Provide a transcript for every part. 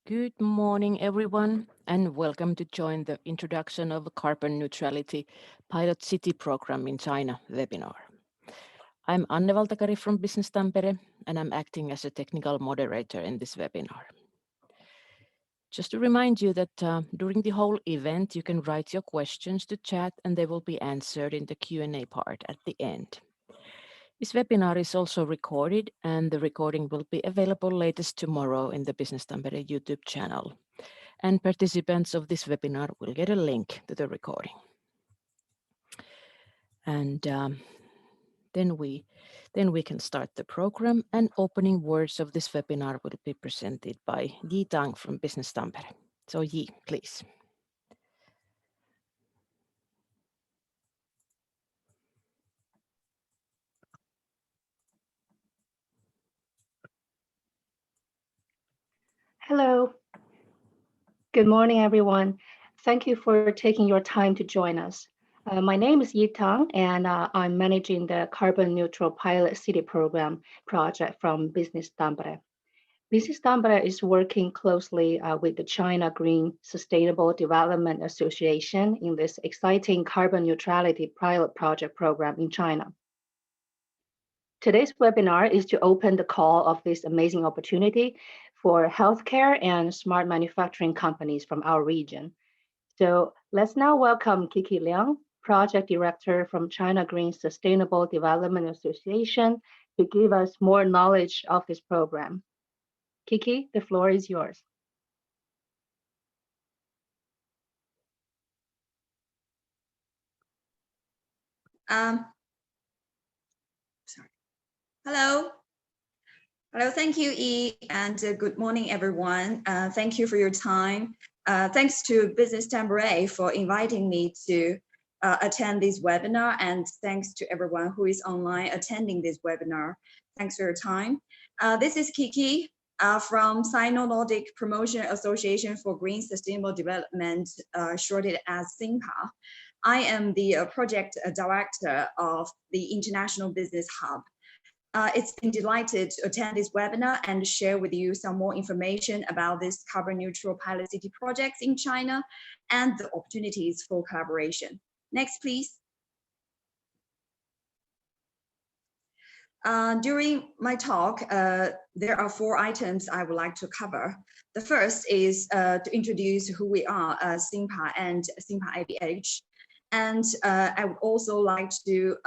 Good morning, everyone, and welcome to join the Introduction of Carbon Neutrality Pilot City Program in China webinar. I'm Anne Valtakari from Business Tampere, and I'm acting as a technical moderator in this webinar. Just to remind you that during the whole event, you can write your questions to chat and they will be answered in the Q&A part at the end. This webinar is also recorded and the recording will be available latest tomorrow in the Business Tampere YouTube channel. And participants of this webinar will get a link to the recording. And then we can start the program, and opening words of this webinar will be presented by Yi Tang from Business Tampere. So Yi, please. Hello. Good morning, everyone. Thank you for taking your time to join us. My name is Yi Tang, and I'm managing the Carbon Neutral Pilot City Program project from Business Tampere. Business Tampere is working closely with the China Green Sustainable Development Association in this exciting carbon neutrality pilot project program in China. Today's webinar is to open the call of this amazing opportunity for healthcare and smart manufacturing companies from our region. So let's now welcome Kiki Liang, Project Director from China Green Sustainable Development Association, to give us more knowledge of this program. Kiki, the floor is yours. Hello. Thank you, Yi, and good morning, everyone. Thank you for your time. Thanks to Business Tampere for inviting me to attend this webinar, and thanks to everyone who is online attending this webinar. Thanks for your time. This is Kiki from Sino-Nordic Promotion Association for Green Sustainable Development, shorted as SNPA. I am the project director of the International Business Hub. It's been delighted to attend this webinar and share with you some more information about this carbon neutral pilot city projects in China and the opportunities for collaboration. Next, please. During my talk, there are 4 items I would like to cover. The first is to introduce who we are, SNPA and SNPA IBH. And I would also like to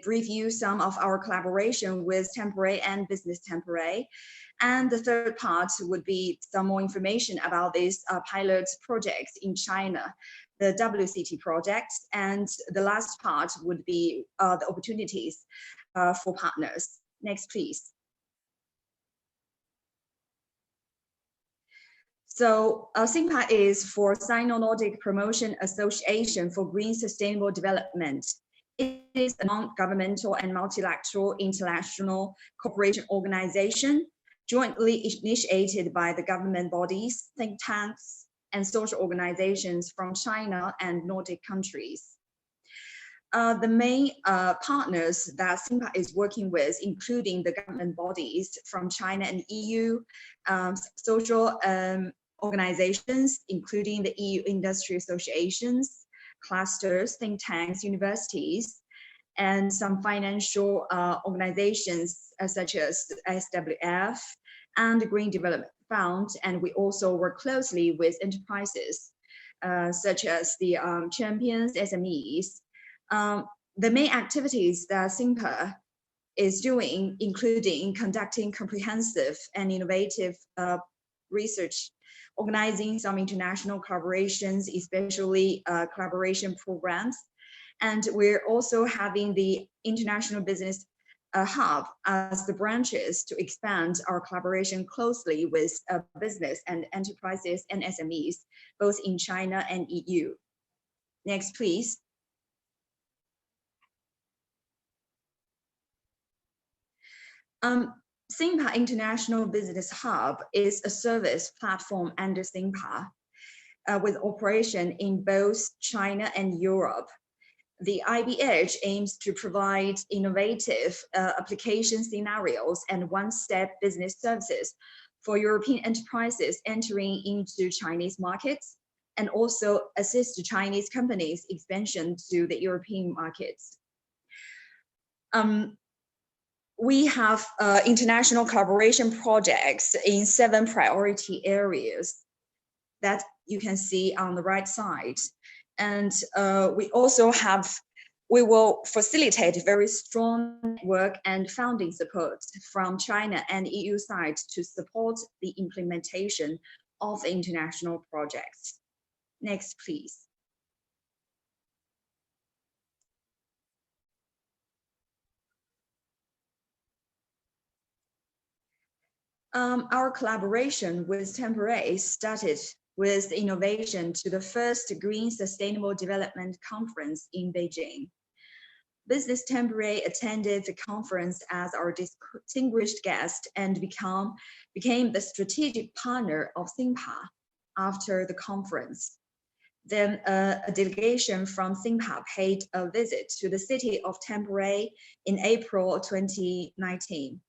brief you some of our collaboration with Tampere and Business Tampere. And the third part would be some more information about these pilot projects in China, the WCT projects. And the last part would be the opportunities for partners. Next, please. So SNPA is for Sino-Nordic Promotion Association for Green Sustainable Development. It is a non-governmental and multilateral international cooperation organization jointly initiated by the government bodies, think tanks, and social organizations from China and Nordic countries. The main partners that SNPA is working with, including the government bodies from China and EU, social organizations, including the EU industry associations, clusters, think tanks, universities, and some financial organizations such as SWF and the Green Development Fund. And we also work closely with enterprises such as the champions, SMEs. The main activities that SNPA is doing, including conducting comprehensive and innovative research, organizing some international collaborations, especially collaboration programs. And we're also having the International Business Hub as the branches to expand our collaboration closely with business and enterprises and SMEs, both in China and EU. Next, please. SNPA International Business Hub is a service platform under SNPA with operation in both China and Europe. The IBH aims to provide innovative application scenarios and one-step business services for European enterprises entering into Chinese markets, and also assist Chinese companies' expansion to the European markets. We have international collaboration projects in 7 priority areas that you can see on the right side. And we will facilitate very strong network and funding support from China and EU side to support the implementation of the international projects. Next, please. Our collaboration with Tampere started with the innovation to the first Green Sustainable Development Conference in Beijing. Business Tampere attended the conference as our distinguished guest and became the strategic partner of SNPA after the conference. Then a delegation from SNPA paid a visit to the city of Tampere in April 2019.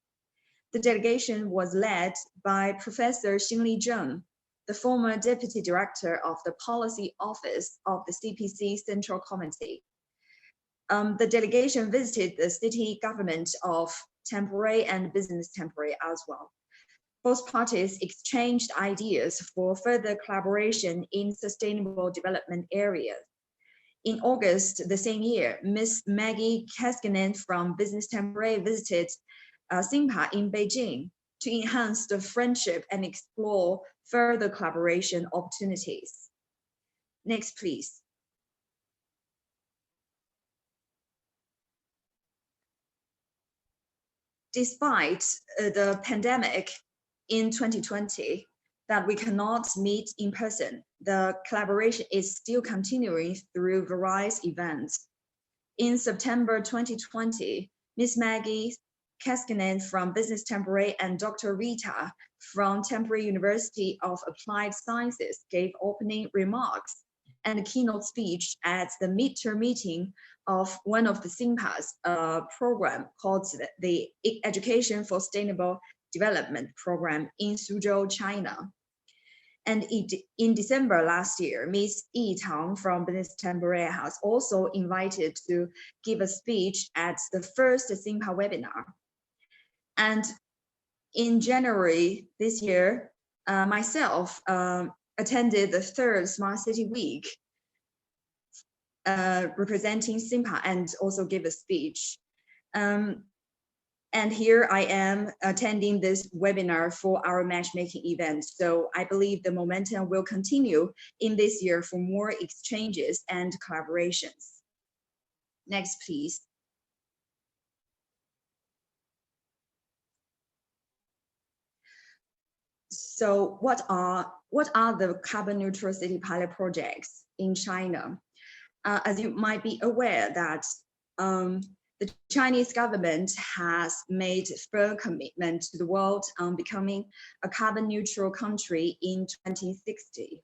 The delegation was led by Professor Xinli Zheng, the former Deputy Director of the Policy Office of the CPC Central Committee. The delegation visited the city government of Tampere and Business Tampere as well. Both parties exchanged ideas for further collaboration in sustainable development areas. In August the same year, Ms. Maggie Kaskinen from Business Tampere visited SNPA in Beijing to enhance the friendship and explore further collaboration opportunities. Next, please. Despite the pandemic in 2020 that we cannot meet in person, the collaboration is still continuing through various events. In September 2020, Ms. Maggie Kaskinen from Business Tampere and Dr. Rita from Tampere University of Applied Sciences gave opening remarks and a keynote speech at the midterm meeting of one of the SNPA's program called the Education for Sustainable Development Program in Suzhou, China. And in December last year, Ms. Yi Tang from Business Tampere has also invited to give a speech at the first SNPA webinar. And in January this year, myself attended the 3rd Smart City Week representing SNPA and also give a speech. And here I am attending this webinar for our matchmaking event. So I believe the momentum will continue in this year for more exchanges and collaborations. Next, please. So what are the carbon neutral city pilot projects in China? As you might be aware that the Chinese government has made firm commitment to the world on becoming a carbon neutral country in 2060.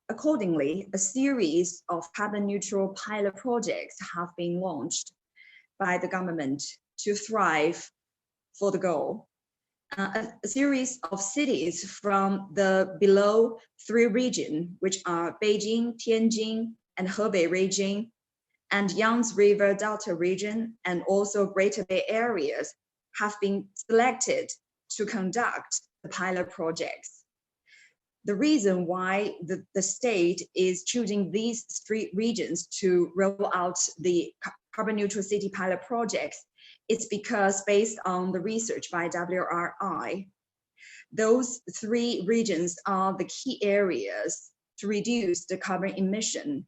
Accordingly, a series of carbon neutral pilot projects have been launched by the government to thrive for the goal. A series of cities from the below 3 regions, which are Beijing, Tianjin, and Hebei region, and Yangtze River Delta region, and also Greater Bay areas, have been selected to conduct the pilot projects. The reason why the state is choosing these 3 regions to roll out the carbon neutral city pilot projects is because based on the research by WRI, those 3 regions are the key areas to reduce the carbon emission.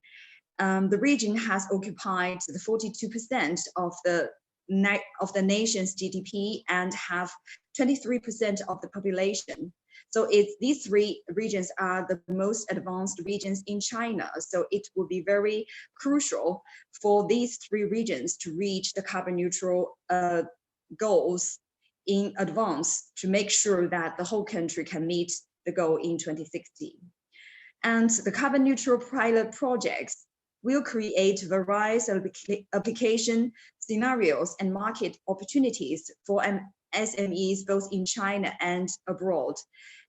The region has occupied the 42% of the nation's GDP and have 23% of the population. So these 3 regions are the most advanced regions in China. So it will be very crucial for these 3 regions to reach the carbon neutral goals in advance to make sure that the whole country can meet the goal in 2060. And the carbon neutral pilot projects will create various application scenarios and market opportunities for an SMEs both in China and abroad.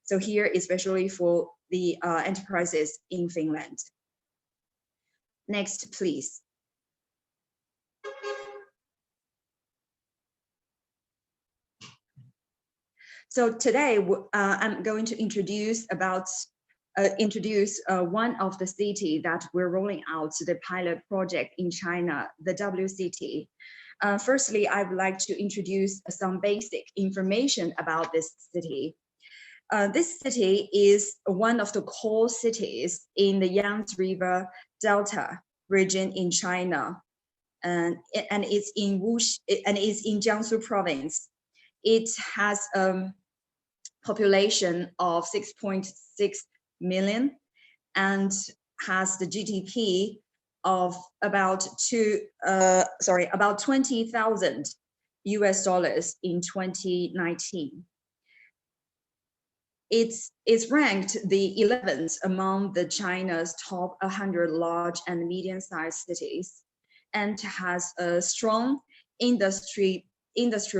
So here, especially for the enterprises in Finland. Next, please. So today, I'm going to introduce one of the city that we're rolling out the pilot project in China, the W City. Firstly, I would like to introduce some basic information about this city. This city is one of the core cities in the Yangtze River Delta region in China, and it's in Jiangsu province. It has a population of 6.6 million and has the GDP of about $20,000 in 2019. It's ranked the 11th among the China's top 100 large and medium-sized cities, and has a strong industrial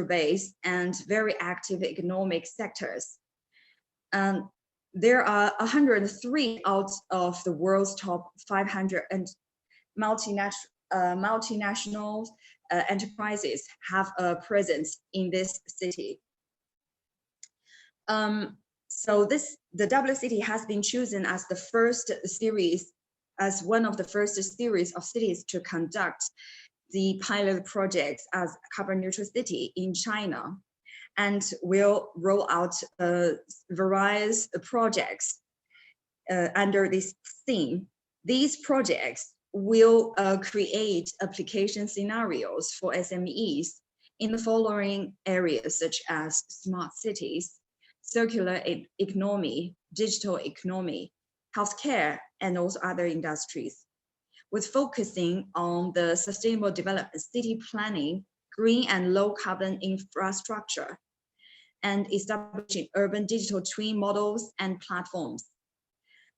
base and very active economic sectors. There are 103 out of the world's top 500 and multinational enterprises have a presence in this city. So the W City has been chosen as one of the first series of cities to conduct the pilot projects as carbon neutral city in China, and will roll out various projects under this theme. These projects will create application scenarios for SMEs in the following areas, such as smart cities, circular economy, digital economy, healthcare, and also other industries, with focusing on the sustainable development, city planning, green and low carbon infrastructure, and establishing urban digital twin models and platforms.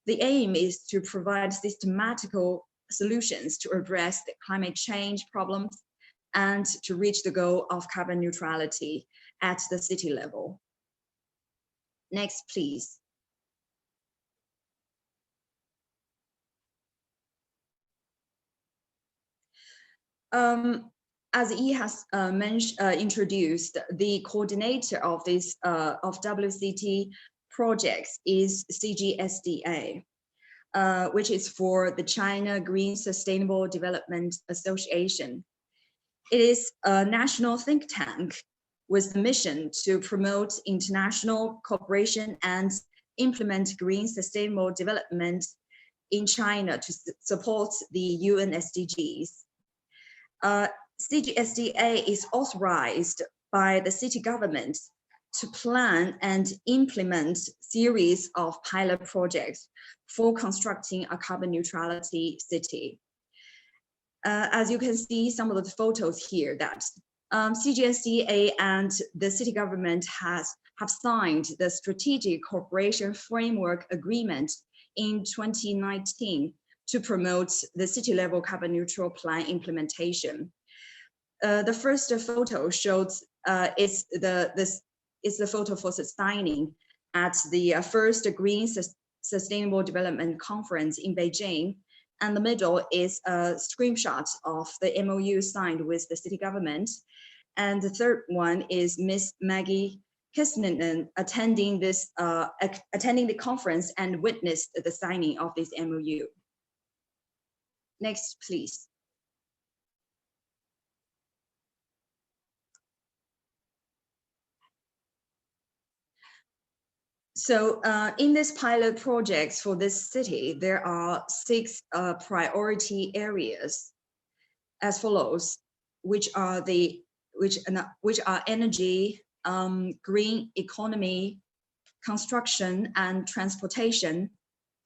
The aim is to provide systematical solutions to address the climate change problems and to reach the goal of carbon neutrality at the city level. Next, please. As Yi has introduced, the coordinator of this of WCT projects is CGSDA, which is for the China Green Sustainable Development Association. It is a national think tank with the mission to promote international cooperation and implement green sustainable development in China to support the UN SDGs. CGSDA is authorized by the city government to plan and implement series of pilot projects for constructing a carbon neutrality city. As you can see, some of the photos here, that CGSDA and the city government have signed the Strategic Cooperation Framework Agreement in 2019 to promote the city-level carbon neutral plan implementation. The first photo shows is the photo for signing at the first Green Sustainable Development Conference in Beijing, and the middle is a screenshot of the MOU signed with the city government. And the third one is Miss Maggie Kissinen attending the conference and witnessed the signing of this MOU. Next, please. So in this pilot projects for this city, there are 6 priority areas as follows, which are energy, green economy, construction and transportation,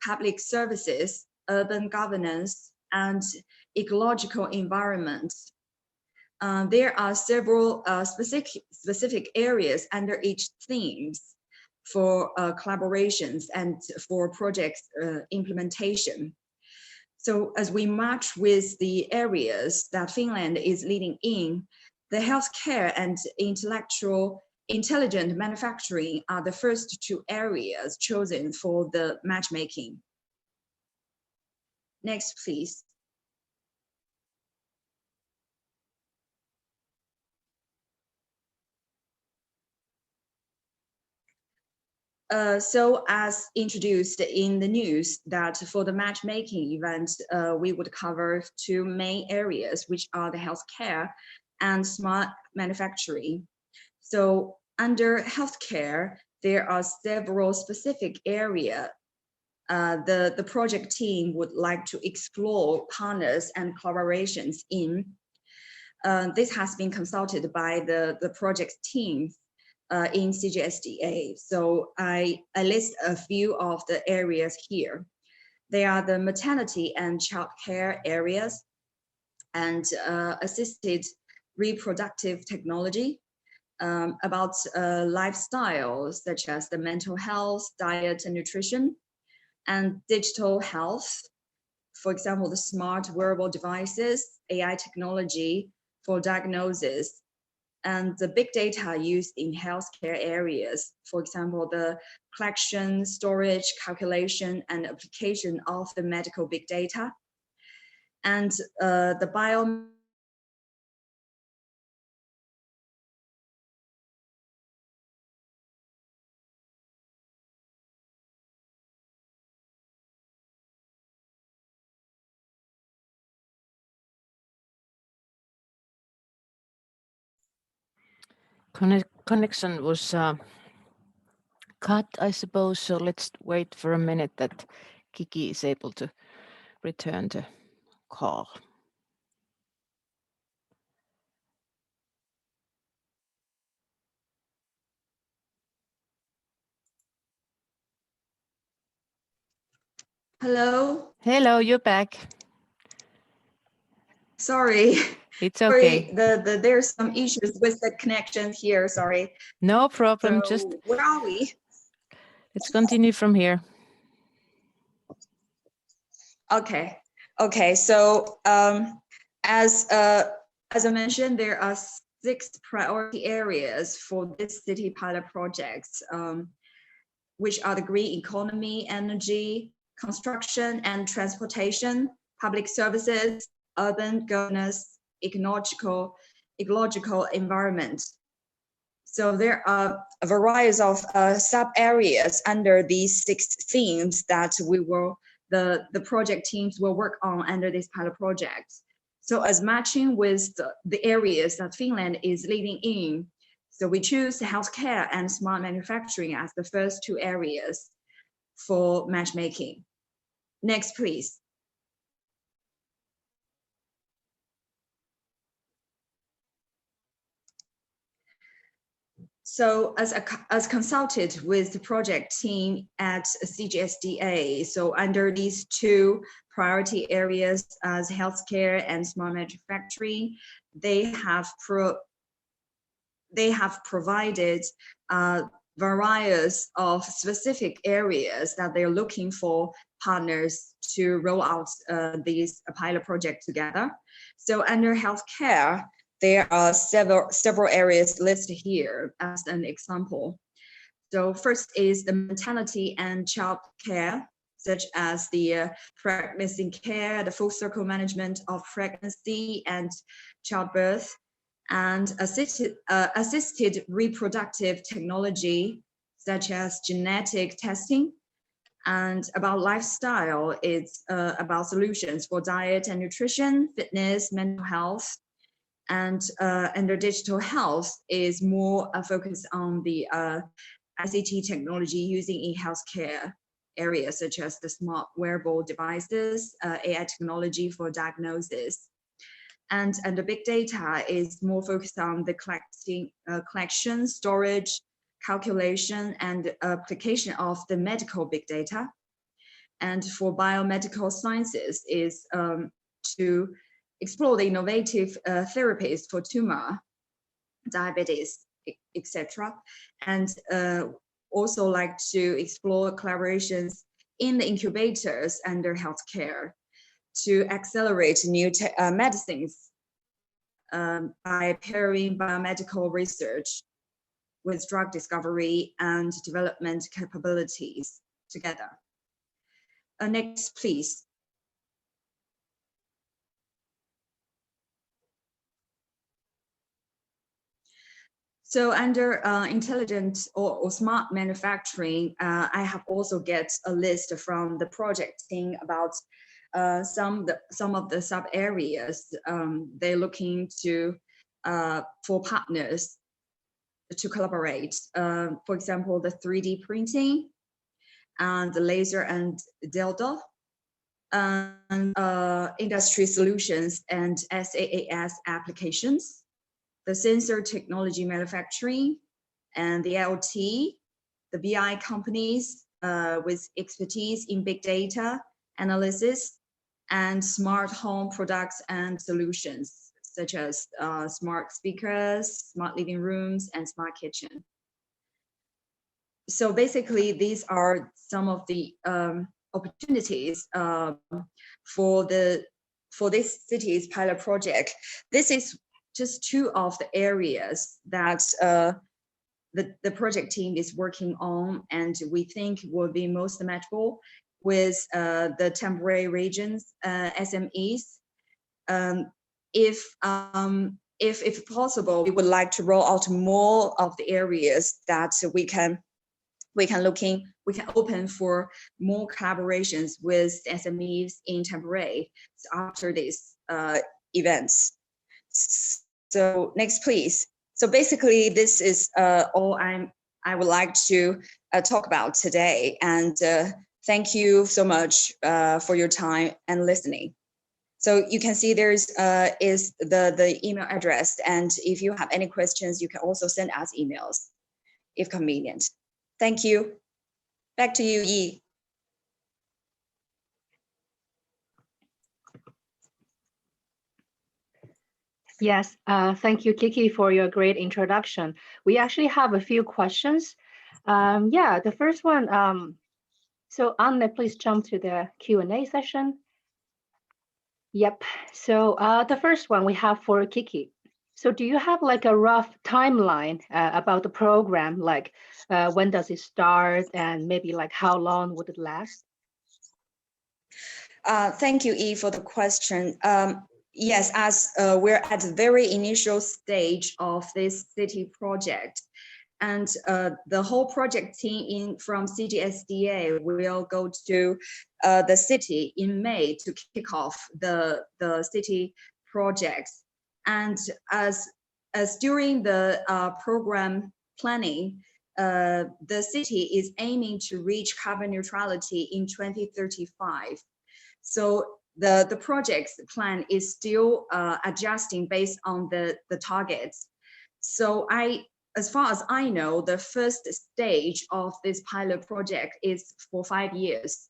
public services, urban governance, and ecological environment. There are several specific areas under each themes for collaborations and for project implementation. So as we match with the areas that Finland is leading in, the healthcare and intellectual intelligent manufacturing are the first two areas chosen for the matchmaking. Next, please. So as introduced in the news, that for the matchmaking event, we would cover two main areas, which are the healthcare and smart manufacturing. So under healthcare, there are several specific areas the project team would like to explore partners and collaborations in. This has been consulted by the project team in CGSDA. So I list a few of the areas here. They are the maternity and childcare areas, and assisted reproductive technology, about lifestyle, such as the mental health, diet and nutrition, and digital health. For example, the smart wearable devices, AI technology for diagnosis, and the big data used in healthcare areas. For example, the collection, storage, calculation, and application of the medical big data. And the Connection was cut, I suppose, so let's wait for a minute that Kiki is able to return the call. Hello. Hello, you're back. Sorry. It's okay. Sorry, there's some issues with the connection here. Sorry. No problem. So Just where are we? let's continue from here. Okay. Okay. So as I mentioned, there are 6 priority areas for this city pilot projects, which are the green economy, energy, construction and transportation, public services, urban governance, ecological environment. So there are a variety of sub areas under these 6 themes that the project teams will work on under this pilot project. So as matching with the areas that Finland is leading in, so we choose healthcare and smart manufacturing as the first 2 areas for matchmaking. Next, please. So as consulted with the project team at CGSDA, so under these 2 priority areas as healthcare and smart manufacturing, they have provided various of specific areas that they're looking for partners to roll out these pilot project together. So under healthcare, there are several areas listed here as an example. So first is the maternity and child care, such as the pregnancy care, the full circle management of pregnancy and childbirth, and assisted reproductive technology, such as genetic testing. And about lifestyle, it's about solutions for diet and nutrition, fitness, mental health. And under digital health is more focused on the ICT technology using in healthcare areas, such as the smart wearable devices, AI technology for diagnosis. And the big data is more focused on the collection, storage, calculation, and application of the medical big data. And for biomedical sciences is to explore the innovative therapies for tumor, diabetes, etc. And also like to explore collaborations in the incubators under healthcare to accelerate new medicines by pairing biomedical research. with drug discovery and development capabilities together. Next, please. So under intelligent or smart manufacturing, I have also get a list from the project team about some of the sub areas they're looking to for partners to collaborate. For example, the 3D printing and the laser and dildo, and industry solutions and SaaS applications, the sensor technology manufacturing, and the IoT, the BI companies with expertise in big data analysis, and smart home products and solutions, such as smart speakers, smart living rooms, and smart kitchen. So basically, these are some of the opportunities for this city's pilot project. This is just two of the areas that the project team is working on, and we think will be most matchable with the Tampere region's SMEs. If possible, we would like to roll out more of the areas that we can open for more collaborations with SMEs in Tampere after these events. So next, please. So basically, this is all I would like to talk about today. And thank you so much for your time and listening. So you can see there's is the email address. And if you have any questions, you can also send us emails if convenient. Thank you. Back to you, Yi. Yes, thank you, Kiki, for your great introduction. We actually have a few questions. Yeah, the first one, so Anne, please jump to the Q&A session. Yep, so the first one we have for Kiki. So do you have like a rough timeline about the program, like when does it start and maybe like how long would it last? Thank you, Yi, for the question. Yes, as we're at the very initial stage of this city project, and the whole project team from CGSDA will go to the city in May to kick off the city projects. And as during the program planning, the city is aiming to reach carbon neutrality in 2035. So the project's plan is still adjusting based on the targets. So as far as I know, the first stage of this pilot project is for 5 years.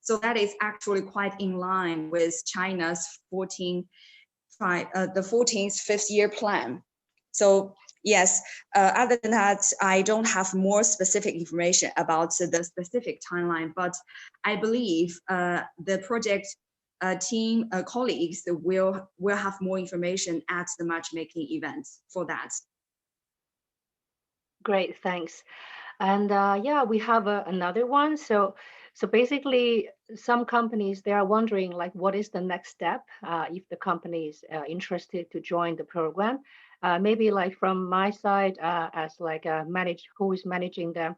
So that is actually quite in line with China's 14th fifth year plan. So yes, other than that, I don't have more specific information about the specific timeline, but I believe the project team colleagues will have more information at the matchmaking event for that. Great, thanks. And yeah, we have another one. So basically, some companies, they are wondering like, what is the next step if the company is interested to join the program? Maybe like from my side, as like who is managing the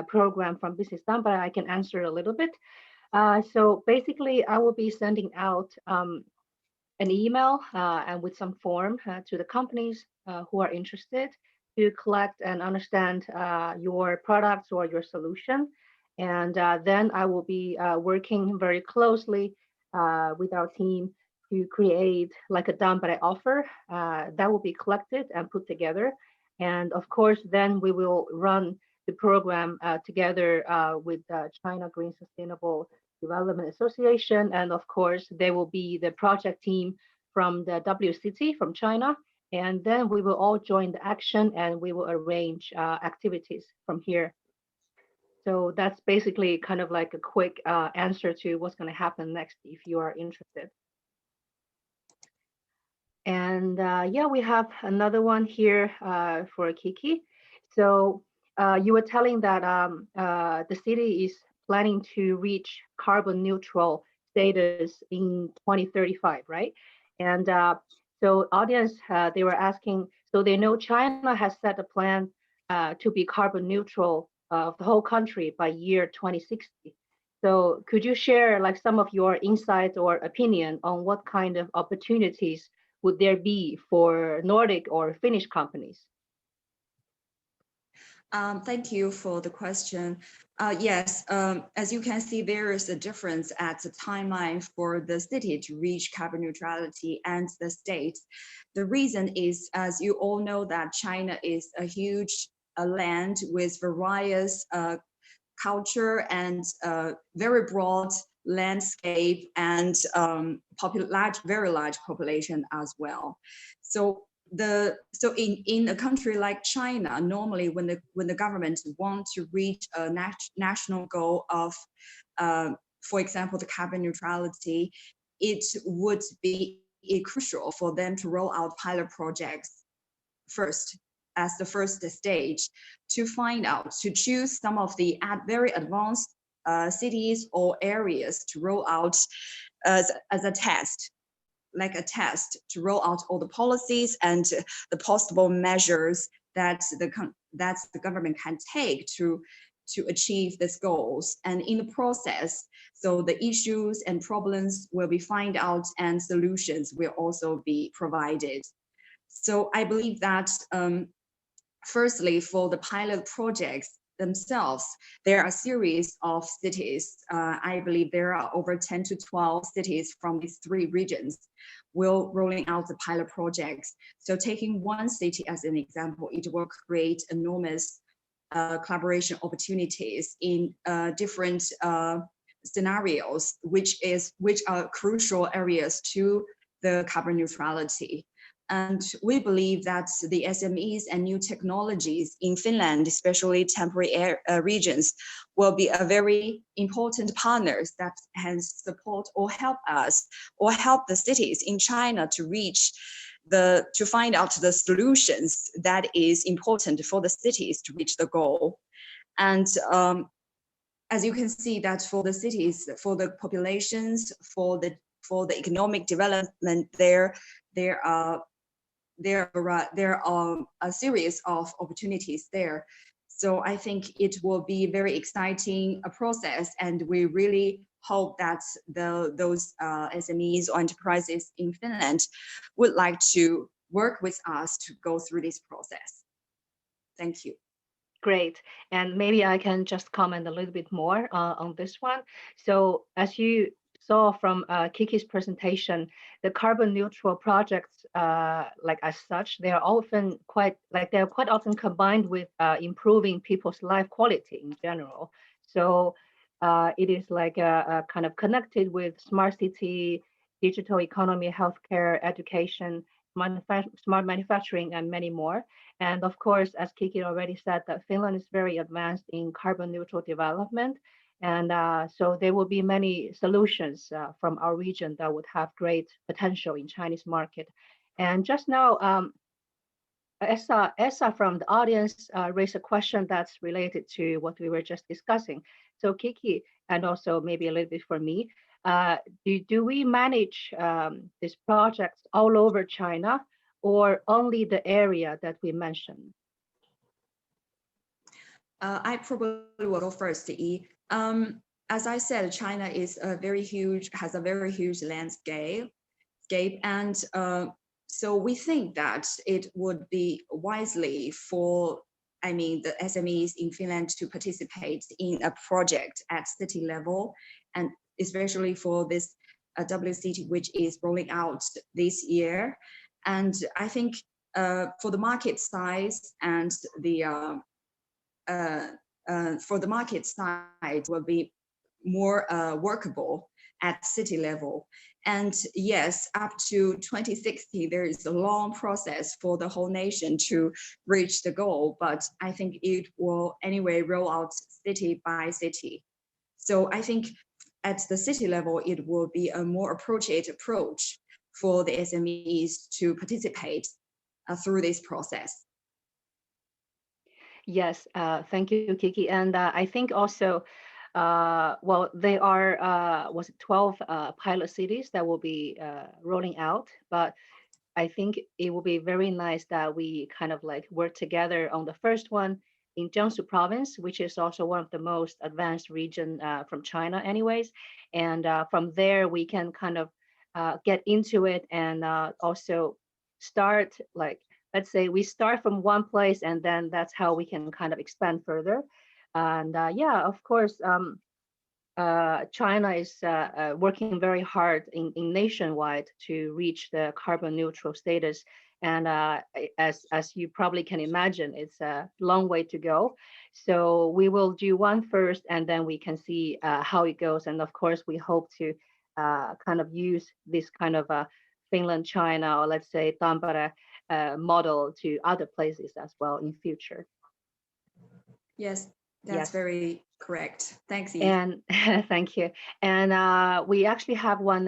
program from Business Tampere, I can answer a little bit. So basically, I will be sending out an email and with some form to the companies who are interested to collect and understand your products or your solution. And then I will be working very closely with our team to create like a Tampere offer that will be collected and put together. And of course, then we will run the program together with China Green Sustainable Development Association. And of course, there will be the project team from the WCT from China. And then we will all join the action and we will arrange activities from here. So that's basically kind of like a quick answer to what's going to happen next if you are interested. And yeah, we have another one here for Kiki. So you were telling that the city is planning to reach carbon neutral status in 2035, right? And so audience, they were asking, so they know China has set a plan to be carbon neutral of the whole country by year 2060. So could you share like some of your insights or opinion on what kind of opportunities would there be for Nordic or Finnish companies? Thank you for the question. Yes, as you can see, there is a difference at the timeline for the city to reach carbon neutrality and the state. The reason is, as you all know, that China is a huge land with various culture and very broad landscape and very large population as well. So in a country like China, normally when the government want to reach a national goal of, for example, the carbon neutrality, it would be crucial for them to roll out pilot projects first as the first stage to find out, to choose some of the very advanced cities or areas to roll out as a test, like a test to roll out all the policies and the possible measures that the government can take to achieve these goals. And in the process, so the issues and problems will be found out and solutions will also be provided. So I believe that firstly, for the pilot projects themselves, there are a series of cities. I believe there are over 10 to 12 cities from these three regions will rolling out the pilot projects. So taking one city as an example, it will create enormous collaboration opportunities in different scenarios, which are crucial areas to the carbon neutrality. And we believe that the SMEs and new technologies in Finland, especially Tampere regions, will be a very important partners that can support or help us or help the cities in China to reach to find out the solutions that is important for the cities to reach the goal. And as you can see that for the cities, for the populations, for the economic development, there are a series of opportunities there. So I think it will be very exciting a process, and we really hope that those SMEs or enterprises in Finland would like to work with us to go through this process. Thank you. Great. And maybe I can just comment a little bit more on this one. So as you saw from Kiki's presentation, the carbon neutral projects, like as such, they're quite often combined with improving people's life quality in general. So it is like a kind of connected with smart city, digital economy, healthcare, education, smart manufacturing, and many more. And of course, as Kiki already said, that Finland is very advanced in carbon neutral development. And so there will be many solutions from our region that would have great potential in Chinese market. And just now, Essa from the audience raised a question that's related to what we were just discussing. So Kiki, and also maybe a little bit for me, do we manage these projects all over China or only the area that we mentioned? I probably will go first, Yi. As I said, China is has a very huge landscape, and so we think that it would be wisely for, the SMEs in Finland to participate in a project at city level, and especially for this WCT, which is rolling out this year. And I think for the market size and for the market side will be more workable at city level. And yes, up to 2060, there is a long process for the whole nation to reach the goal, but I think it will anyway roll out city by city. So I think at the city level, it will be a more appropriate approach for the SMEs to participate through this process. Yes, thank you, Kiki. And I think also, well, they are, was it 12 pilot cities that will be rolling out, but I think it will be very nice that we kind of like work together on the first one in Jiangsu province, which is also one of the most advanced region from China anyways. And from there, we can kind of get into it and also start like, let's say we start from one place and then that's how we can kind of expand further. And yeah, of course, China is working very hard in nationwide to reach the carbon neutral status. And as you probably can imagine, it's a long way to go. So we will do one first, and then we can see how it goes. And of course, we hope to kind of use this kind of Finland, China, or let's say Tampere model to other places as well in future. Yes, that's Yes. very correct. Thanks, Yi. And thank you. And we actually have one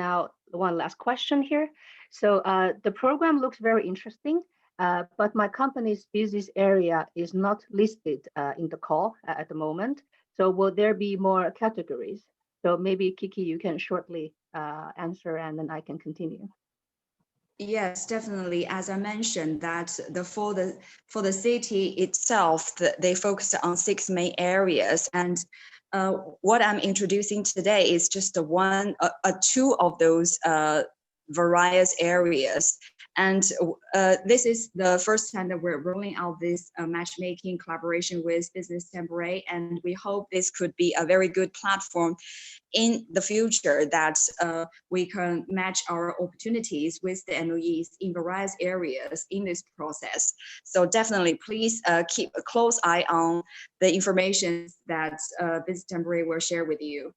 last question here. So the program looks very interesting, but my company's business area is not listed in the call at the moment. So will there be more categories? So maybe Kiki, you can shortly answer and then I can continue. Yes, definitely. As I mentioned, that for the city itself, they focused on 6 main areas, and what I'm introducing today is just two of those various areas. And this is the first time that we're rolling out this matchmaking collaboration with Business Tampere, and we hope this could be a very good platform in the future that we can match our opportunities with the MOEs in various areas in this process. So definitely, please keep a close eye on the information that Business Tampere will share with you.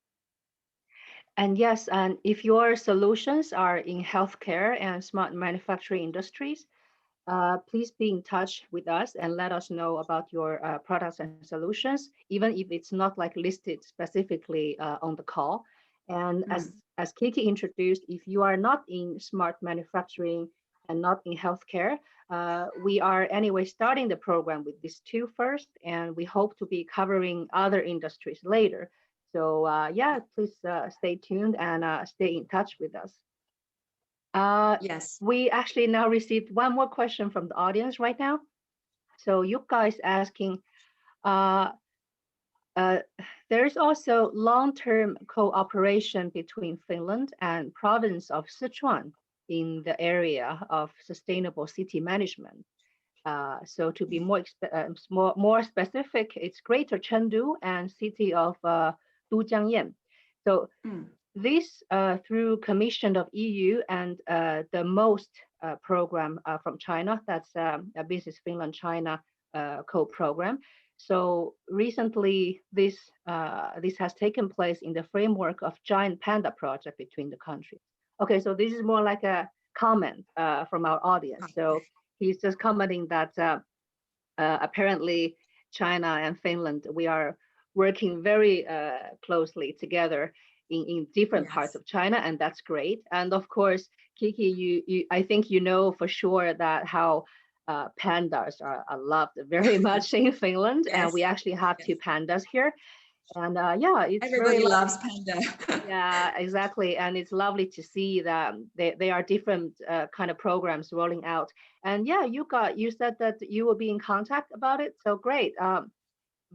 And yes, and if your solutions are in healthcare and smart manufacturing industries, please be in touch with us and let us know about your products and solutions, even if it's not like listed specifically on the call. And as Kiki introduced, if you are not in smart manufacturing and not in healthcare, we are anyway starting the program with these two first, and we hope to be covering other industries later. So yeah, please stay tuned and stay in touch with us. Yes. We actually now received one more question from the audience right now. So you guys asking, uh, there's also long-term cooperation between Finland and province of Sichuan in the area of sustainable city management. So to be more specific, it's Greater Chengdu and city of Dujiangyan. So this through commission of EU and the most program from China, that's a Business Finland China co-program. So recently, this has taken place in the framework of Giant Panda project between the countries. Okay, so this is more like a comment from our audience. So he's just commenting that apparently China and Finland, we are working very closely together in different parts of China, and that's great. And of course, Kiki, you I think you know for sure that how pandas are loved very much in Finland, and we actually have two pandas here. And yeah, it's everybody very loves panda. yeah, exactly. And it's lovely to see that they are different kind of programs rolling out. And yeah, you said that you will be in contact about it. So great.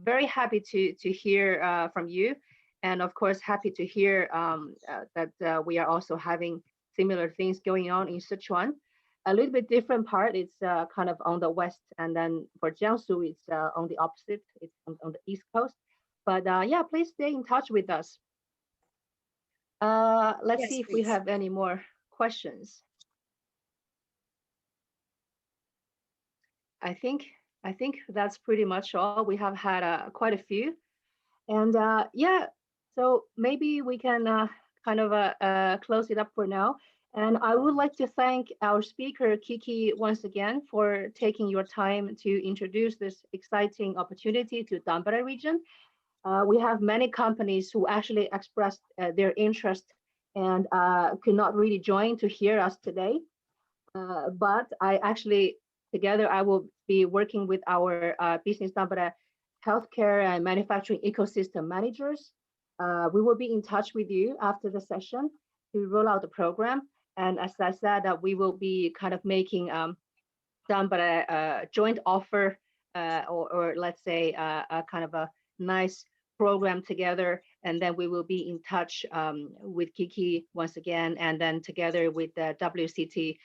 Very happy to hear from you. And of course, happy to hear that we are also having similar things going on in Sichuan. A little bit different part, it's kind of on the west. And then for Jiangsu, it's on the opposite, it's on the east coast. But yeah, please stay in touch with us. Let's see if we have any more questions. I think that's pretty much all. We have had quite a few, and yeah, so maybe we can kind of close it up for now. And I would like to thank our speaker Kiki once again for taking your time to introduce this exciting opportunity to Tampere region. We have many companies who actually expressed their interest and could not really join to hear us today. But I actually, together, I will be working with our Business Tampere healthcare and manufacturing ecosystem managers. We will be in touch with you after the session to roll out the program. And as I said, we will be kind of making some, but a joint offer, or let's say a kind of a nice program together. And then we will be in touch with Kiki once again, and then together with the WCT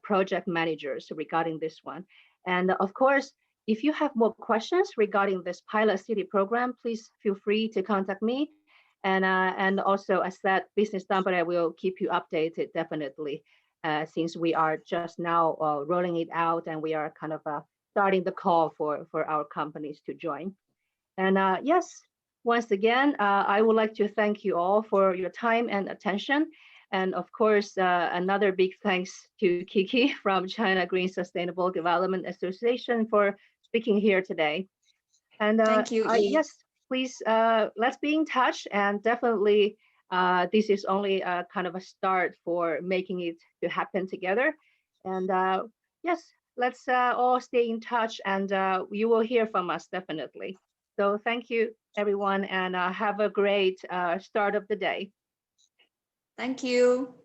project managers regarding this one. And of course, if you have more questions regarding this pilot city program, please feel free to contact me. And also, as said, Business Tampere will keep you updated definitely, since we are just now rolling it out, and we are kind of starting the call for our companies to join. And yes, once again, I would like to thank you all for your time and attention. And of course, another big thanks to Kiki from China Green Sustainable Development Association for speaking here today. And Thank you, Yi. yes, please, let's be in touch. And definitely, this is only a kind of a start for making it to happen together. And yes, let's all stay in touch, and you will hear from us definitely. So thank you, everyone, and have a great start of the day. Thank you.